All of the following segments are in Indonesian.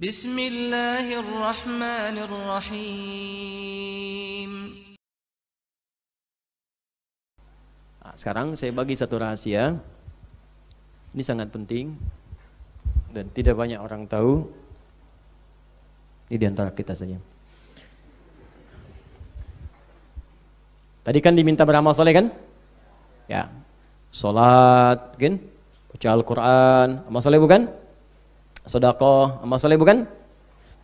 Bismillahirrahmanirrahim. Nah, sekarang saya bagi satu rahasia. Ini sangat penting dan tidak banyak orang tahu. Ini di antara kita saja. Tadi kan diminta beramal soleh kan? Ya. Salat, kan? Baca Al-Quran, amal soleh bukan? Sedekah, amal soleh bukan?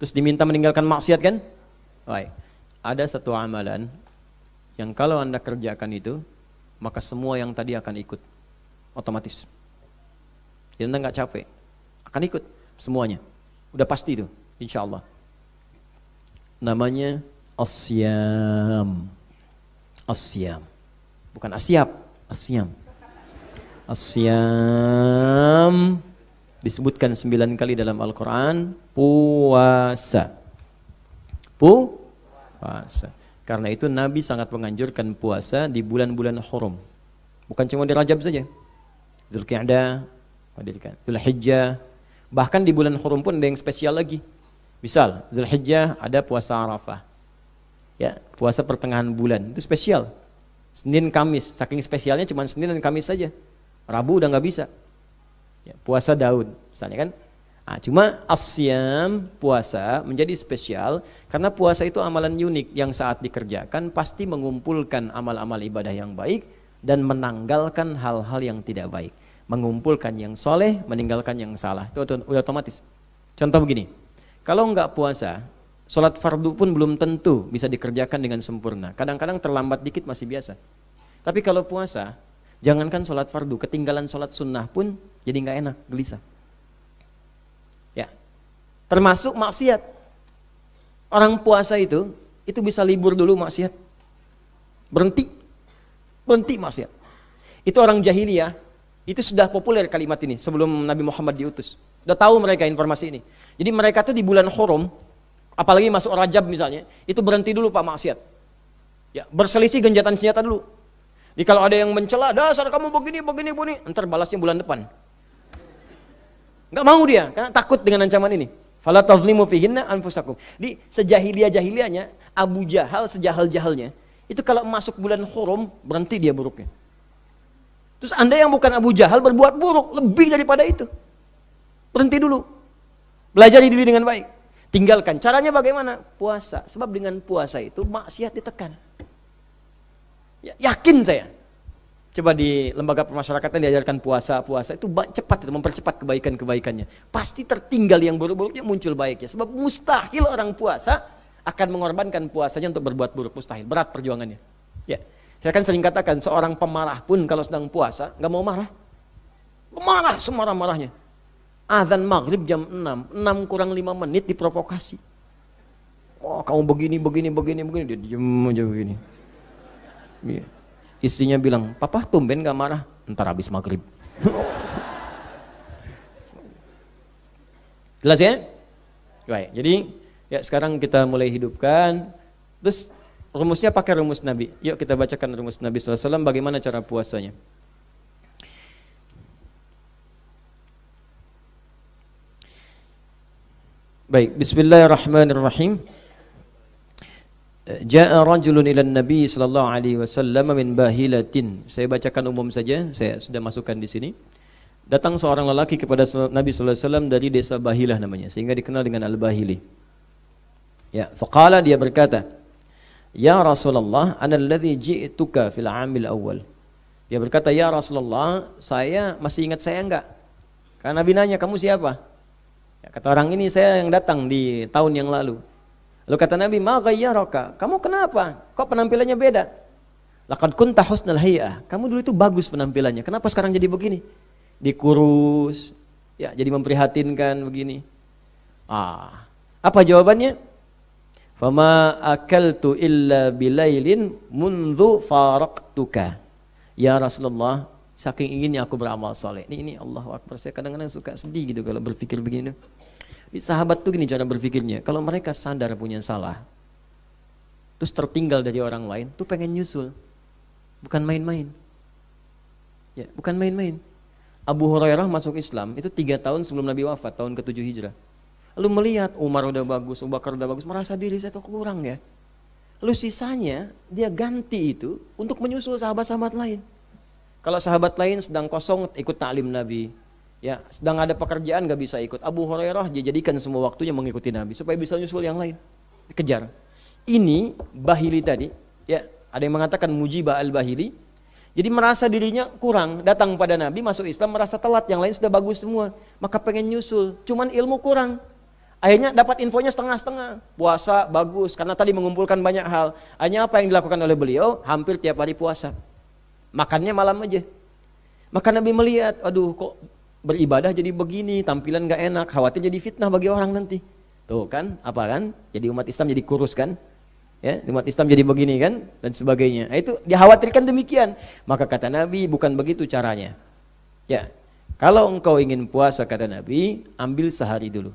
Terus diminta meninggalkan maksiat kan? Baik. Ada satu amalan yang kalau Anda kerjakan itu, maka semua yang tadi akan ikut otomatis. Jadi Anda nggak capek, akan ikut semuanya. Udah pasti itu, insya Allah. Namanya asyam. Asyam. Bukan asyap, asyam. Asyam disebutkan 9 kali dalam Al-Quran. Puasa. Puasa. Karena itu Nabi sangat menganjurkan puasa di bulan-bulan hurum. Bukan cuma di Rajab saja. Dzulqa'dah, Dzulhijjah. Bahkan di bulan hurum pun ada yang spesial lagi. Misal, Dzulhijjah ada puasa Arafah. Ya, puasa pertengahan bulan. Itu spesial. Senin, Kamis. Saking spesialnya cuma Senin dan Kamis saja. Rabu udah nggak bisa. Ya, puasa Daud, misalnya kan. Nah, cuma asyam, puasa menjadi spesial karena puasa itu amalan unik yang saat dikerjakan pasti mengumpulkan amal-amal ibadah yang baik dan menanggalkan hal-hal yang tidak baik. Mengumpulkan yang soleh, meninggalkan yang salah. Itu udah otomatis. Contoh begini, kalau nggak puasa, sholat fardu pun belum tentu bisa dikerjakan dengan sempurna. Kadang-kadang terlambat dikit masih biasa. Tapi kalau puasa, jangankan sholat fardu, ketinggalan sholat sunnah pun jadi nggak enak, gelisah. Ya, termasuk maksiat. Orang puasa itu bisa libur dulu maksiat, berhenti maksiat. Itu orang jahiliyah. Itu sudah populer kalimat ini sebelum Nabi Muhammad diutus. Udah tahu mereka informasi ini. Jadi mereka tuh di bulan Hurum, apalagi masuk Rajab misalnya, itu berhenti dulu Pak maksiat. Ya, berselisih genjatan senjata dulu. Jadi kalau ada yang mencela, dasar kamu begini, entar balasnya bulan depan. Enggak mau dia, karena takut dengan ancaman ini. Fala tazlimu fihinna anfusakum. Di sejahiliyah-jahiliyahnya, Abu Jahal sejahal-jahalnya, itu kalau masuk bulan Hurum, berhenti dia buruknya. Terus Anda yang bukan Abu Jahal berbuat buruk, lebih daripada itu. Berhenti dulu. Belajari diri dengan baik. Tinggalkan. Caranya bagaimana? Puasa. Sebab dengan puasa itu maksiat ditekan. Ya, yakin saya. Coba di lembaga pemasyarakatan diajarkan puasa itu cepat itu mempercepat kebaikan-kebaikannya. Pasti tertinggal yang buruk-buruknya muncul baiknya. Sebab mustahil orang puasa akan mengorbankan puasanya untuk berbuat buruk, mustahil. Berat perjuangannya. Ya. Saya kan sering katakan seorang pemarah pun kalau sedang puasa nggak mau marah. Marah semarah-marahnya. Azan maghrib jam 6 kurang 5 menit diprovokasi. Oh, kamu begini, dia diem aja begini. Iya. Istrinya bilang, papa tumben gak marah? Ntar habis maghrib. Jelas ya? Baik, jadi ya sekarang kita mulai hidupkan. Terus rumusnya pakai rumus Nabi. Yuk kita bacakan rumus Nabi SAW bagaimana cara puasanya. Baik, bismillahirrahmanirrahim. Ja'a rajulun ila Nabi sallallahu alaihi wasallam min bahilatin. Saya bacakan umum saja, saya sudah masukkan di sini. Datang seorang lelaki kepada Nabi sallallahu alaihi wasallam dari desa Bahilah namanya, sehingga dikenal dengan Al-Bahili. Ya, faqala dia berkata, "Ya Rasulullah, ana alladhi ji'tuka fil 'amil awwal." Dia berkata, "Ya Rasulullah, saya masih ingat saya enggak?" Karena Nabi nanya, "Kamu siapa?" Ya, kata orang ini, "Saya yang datang di tahun yang lalu." Lalu kata Nabi, "Ma ghayyaraka? Kamu kenapa? Kok penampilannya beda?" "Laqad kunta husnal hay'ah." Kamu dulu itu bagus penampilannya. Kenapa sekarang jadi begini? Dikurus, ya jadi memprihatinkan begini. Apa jawabannya? "Fama akaltu illa bilailin mundzu faraqtuka." Ya Rasulullah, saking inginnya aku beramal saleh. Ini Allahu Akbar. Saya kadang-kadang suka sedih gitu kalau berpikir begini. Di sahabat tuh gini cara berpikirnya, kalau mereka sadar punya salah, terus tertinggal dari orang lain, tuh pengen nyusul, bukan main-main. Ya, bukan main-main. Abu Hurairah masuk Islam itu 3 tahun sebelum Nabi wafat, tahun ke-7 Hijrah. Lalu melihat Umar udah bagus, Abu Bakar udah bagus, merasa diri saya tuh kurang ya. Lalu sisanya dia ganti itu untuk menyusul sahabat-sahabat lain. Kalau sahabat lain sedang kosong ikut ta'lim Nabi, ya sedang ada pekerjaan gak bisa ikut. Abu Hurairah dia jadikan semua waktunya mengikuti Nabi supaya bisa nyusul yang lain. Dikejar. Ini Bahili tadi, ya ada yang mengatakan Mujibah al-Bahili. Jadi merasa dirinya kurang, datang pada Nabi, masuk Islam merasa telat, yang lain sudah bagus semua, maka pengen nyusul, cuman ilmu kurang. Akhirnya dapat infonya setengah-setengah. Puasa bagus karena tadi mengumpulkan banyak hal. Hanya apa yang dilakukan oleh beliau? Hampir tiap hari puasa. Makannya malam aja. Maka Nabi melihat, aduh kok beribadah jadi begini, tampilan gak enak, khawatir jadi fitnah bagi orang nanti. Tuh kan, apa kan? Jadi umat Islam jadi kurus kan? Ya, umat Islam jadi begini kan? Dan sebagainya. Nah, itu dikhawatirkan demikian. Maka kata Nabi, bukan begitu caranya. Ya, kalau engkau ingin puasa kata Nabi, ambil sehari dulu.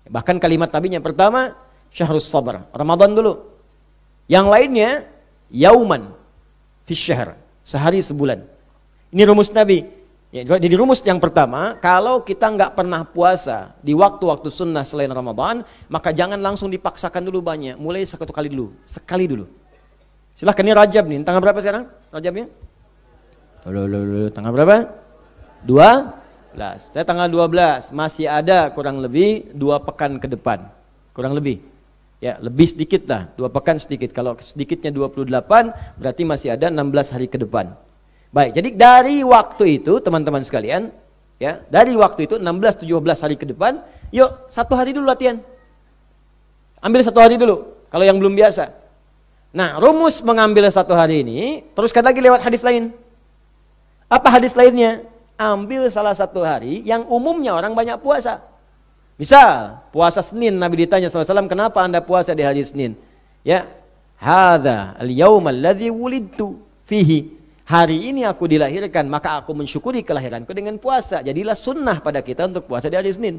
Bahkan kalimat Nabinya pertama, syahrus sabar, Ramadan dulu. Yang lainnya, yauman fi syahr, sehari sebulan. Ini rumus Nabi. Ya, jadi rumus yang pertama, kalau kita nggak pernah puasa di waktu-waktu sunnah selain Ramadan, maka jangan langsung dipaksakan dulu banyak. Mulai satu kali dulu, sekali dulu. Silahkan, ini Rajab nih, tanggal berapa sekarang Rajabnya? Tanggal berapa? 2. Saya tanggal 12, masih ada kurang lebih 2 pekan ke depan, kurang lebih, ya lebih sedikit lah, 2 pekan sedikit. Kalau sedikitnya 28, berarti masih ada 16 hari ke depan. Baik, jadi dari waktu itu teman-teman sekalian, ya dari waktu itu 16-17 hari ke depan, yuk 1 hari dulu latihan, ambil 1 hari dulu. Kalau yang belum biasa, nah rumus mengambil 1 hari ini, teruskan lagi lewat hadis lain. Apa hadis lainnya? Ambil salah satu hari yang umumnya orang banyak puasa. Misal, puasa Senin, Nabi ditanya SAW, kenapa anda puasa di hari Senin? Ya, hadza al-yaum alladzi wulidtu fihi. Hari ini aku dilahirkan, maka aku mensyukuri kelahiranku dengan puasa. Jadilah sunnah pada kita untuk puasa di hari Senin.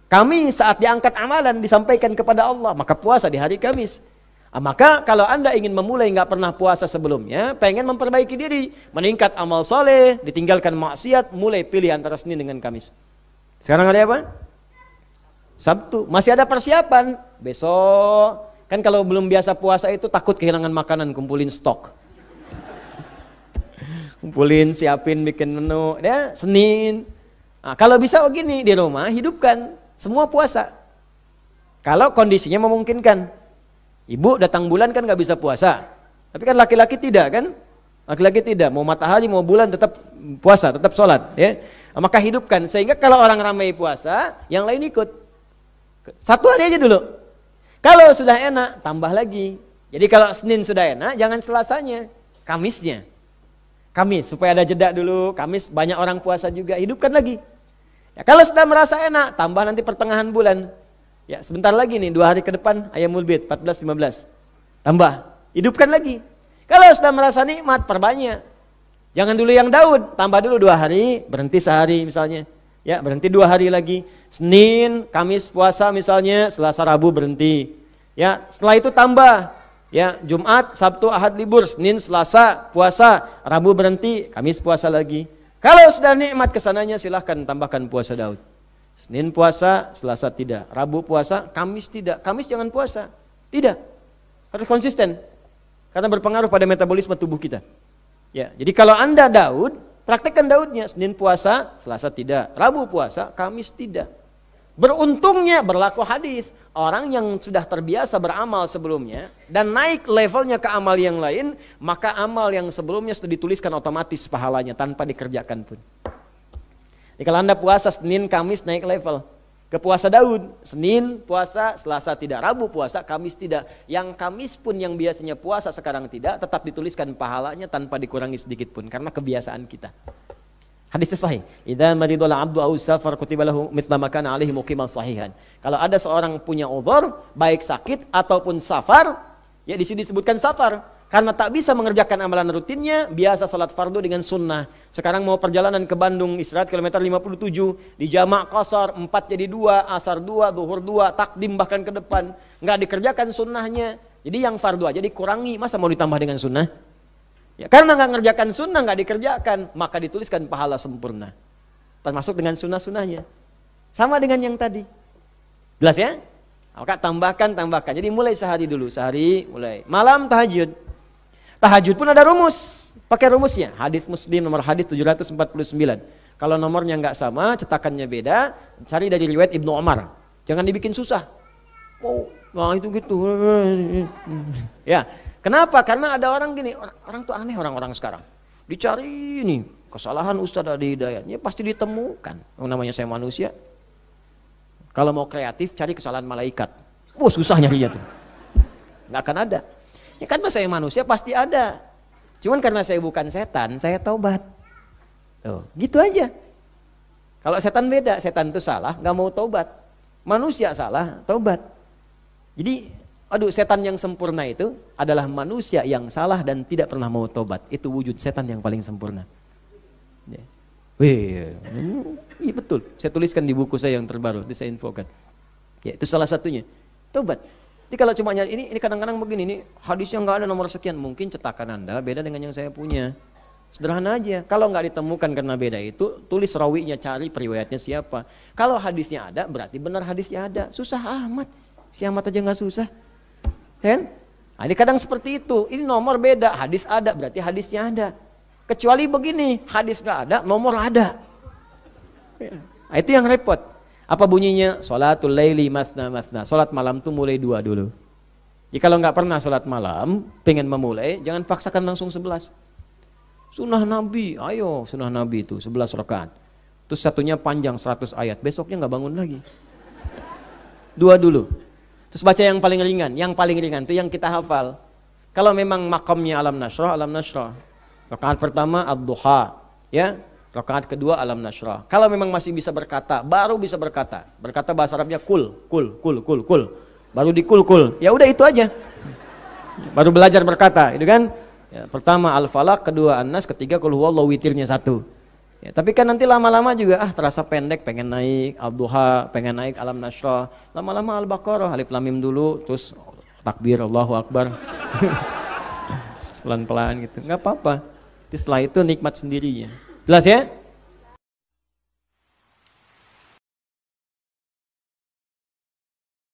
Kami saat diangkat amalan disampaikan kepada Allah, maka puasa di hari Kamis. Maka kalau anda ingin memulai nggak pernah puasa sebelumnya, pengen memperbaiki diri, meningkat amal soleh, ditinggalkan maksiat, mulai pilih antara Senin dengan Kamis. Sekarang ada apa? Sabtu. Masih ada persiapan. Besok, kan kalau belum biasa puasa itu takut kehilangan makanan, kumpulin stok. Kumpulin, siapin, bikin menu. Ya, Senin. Nah, kalau bisa begini di rumah, hidupkan semua puasa. Kalau kondisinya memungkinkan. Ibu datang bulan kan nggak bisa puasa, tapi kan laki-laki tidak kan? Laki-laki tidak, mau matahari mau bulan tetap puasa, tetap sholat, ya. Maka hidupkan sehingga kalau orang ramai puasa, yang lain ikut. 1 hari aja dulu. Kalau sudah enak, tambah lagi. Jadi kalau Senin sudah enak, jangan Selasanya, Kamisnya. Kamis supaya ada jeda dulu. Kamis banyak orang puasa juga, hidupkan lagi. Ya, kalau sudah merasa enak, tambah nanti pertengahan bulan. Ya sebentar lagi nih 2 hari ke depan Ayyamul Bid 14-15 tambah, hidupkan lagi. Kalau sudah merasa nikmat perbanyak. Jangan dulu yang Daud, tambah dulu 2 hari, berhenti sehari misalnya. Ya berhenti 2 hari lagi. Senin, Kamis puasa misalnya, Selasa, Rabu berhenti. Ya setelah itu tambah. Ya Jumat, Sabtu, Ahad libur, Senin, Selasa puasa, Rabu berhenti, Kamis puasa lagi. Kalau sudah nikmat kesananya silahkan tambahkan puasa Daud. Senin puasa, Selasa tidak. Rabu puasa, Kamis tidak. Kamis jangan puasa. Tidak. Harus konsisten. Karena berpengaruh pada metabolisme tubuh kita. Ya, jadi kalau anda Daud, praktekkan Daudnya. Senin puasa, Selasa tidak. Rabu puasa, Kamis tidak. Beruntungnya berlaku hadis. Orang yang sudah terbiasa beramal sebelumnya dan naik levelnya ke amal yang lain, maka amal yang sebelumnya sudah dituliskan otomatis pahalanya tanpa dikerjakan pun. Jadi kalau anda puasa Senin, Kamis naik level ke puasa Daud. Senin puasa, Selasa tidak. Rabu puasa, Kamis tidak. Yang Kamis pun yang biasanya puasa sekarang tidak, tetap dituliskan pahalanya tanpa dikurangi sedikit pun karena kebiasaan kita. Hadisnya sahih. Idza maridul abdu aw safar kutiba lahu mithla ma kana alaihi muqiman sahihan. Kalau ada seorang punya uzur, baik sakit ataupun safar, ya di sini disebutkan safar. Karena tak bisa mengerjakan amalan rutinnya, biasa sholat fardu dengan sunnah. Sekarang mau perjalanan ke Bandung, istirahat kilometer 57, di jamak qasar, 4 jadi 2, asar 2, zuhur 2, takdim bahkan ke depan. Nggak dikerjakan sunnahnya, jadi yang fardu aja dikurangi, masa mau ditambah dengan sunnah? Ya, karena nggak ngerjakan sunnah, nggak dikerjakan, maka dituliskan pahala sempurna. Termasuk dengan sunnah-sunnahnya. Sama dengan yang tadi. Jelas ya? Maka tambahkan. Jadi mulai sehari dulu, sehari mulai. Malam tahajud. Tahajud pun ada rumus. Pakai rumusnya. Hadis Muslim nomor hadis 749. Kalau nomornya nggak sama, cetakannya beda, cari dari riwayat Ibnu Umar. Jangan dibikin susah. Oh, nah itu gitu. Ya, kenapa? Karena ada orang gini, orang tuh aneh orang-orang sekarang. Dicari nih kesalahan Ustadz Adi Hidayatnya pasti ditemukan. Oh, namanya saya manusia. Kalau mau kreatif cari kesalahan malaikat. Wah, susah nyarinya tuh. Nggak akan ada. Ya karena saya manusia pasti ada. Cuman karena saya bukan setan, saya taubat. Tuh, gitu aja. Kalau setan beda, setan itu salah, nggak mau taubat. Manusia salah, taubat. Jadi, setan yang sempurna itu adalah manusia yang salah dan tidak pernah mau taubat. Itu wujud setan yang paling sempurna. Ya. Iya betul. Saya tuliskan di buku saya yang terbaru, itu saya infokan. Ya, itu salah satunya. Taubat. Jadi kalau cuma ini kadang-kadang begini, ini hadisnya nggak ada nomor sekian, mungkin cetakan Anda beda dengan yang saya punya. Sederhana aja. Kalau nggak ditemukan karena beda itu, tulis rawinya, cari periwayatnya siapa. Kalau hadisnya ada, berarti benar hadisnya ada. Susah amat. Si amat aja nggak susah. Kan? Nah, ini kadang seperti itu. Ini nomor beda, hadis ada, berarti hadisnya ada. Kecuali begini, hadis nggak ada, nomor ada. Nah, itu yang repot. Apa bunyinya? Sholatul laili matsna matsna. Sholat malam tuh mulai 2 dulu. Jadi kalau nggak pernah sholat malam, pengen memulai, jangan paksakan langsung 11. Sunnah Nabi, ayo sunnah Nabi itu 11 rakaat. Terus satunya panjang 100 ayat, besoknya nggak bangun lagi. 2 dulu. Terus baca yang paling ringan itu yang kita hafal. Kalau memang makamnya alam nasrah. Rakaat pertama ad-duha, ya. Rakaat kedua alam nasrah. Kalau memang masih bisa berkata, baru bisa berkata. Berkata bahasa Arabnya kul. Baru dikul. Ya udah itu aja. Baru belajar berkata, itu kan? Ya, pertama Al-Falaq, kedua An-Nas, ketiga Qul huwallahu, witirnya 1. Ya, tapi kan nanti lama-lama juga terasa pendek, pengen naik Al-Duha, pengen naik Alam Nasrah. Lama-lama Al-Baqarah, Alif Lam Mim dulu, terus takbir Allahu Akbar. Pelan-pelan gitu. Enggak apa-apa. Setelah itu nikmat sendirinya. Jelas ya?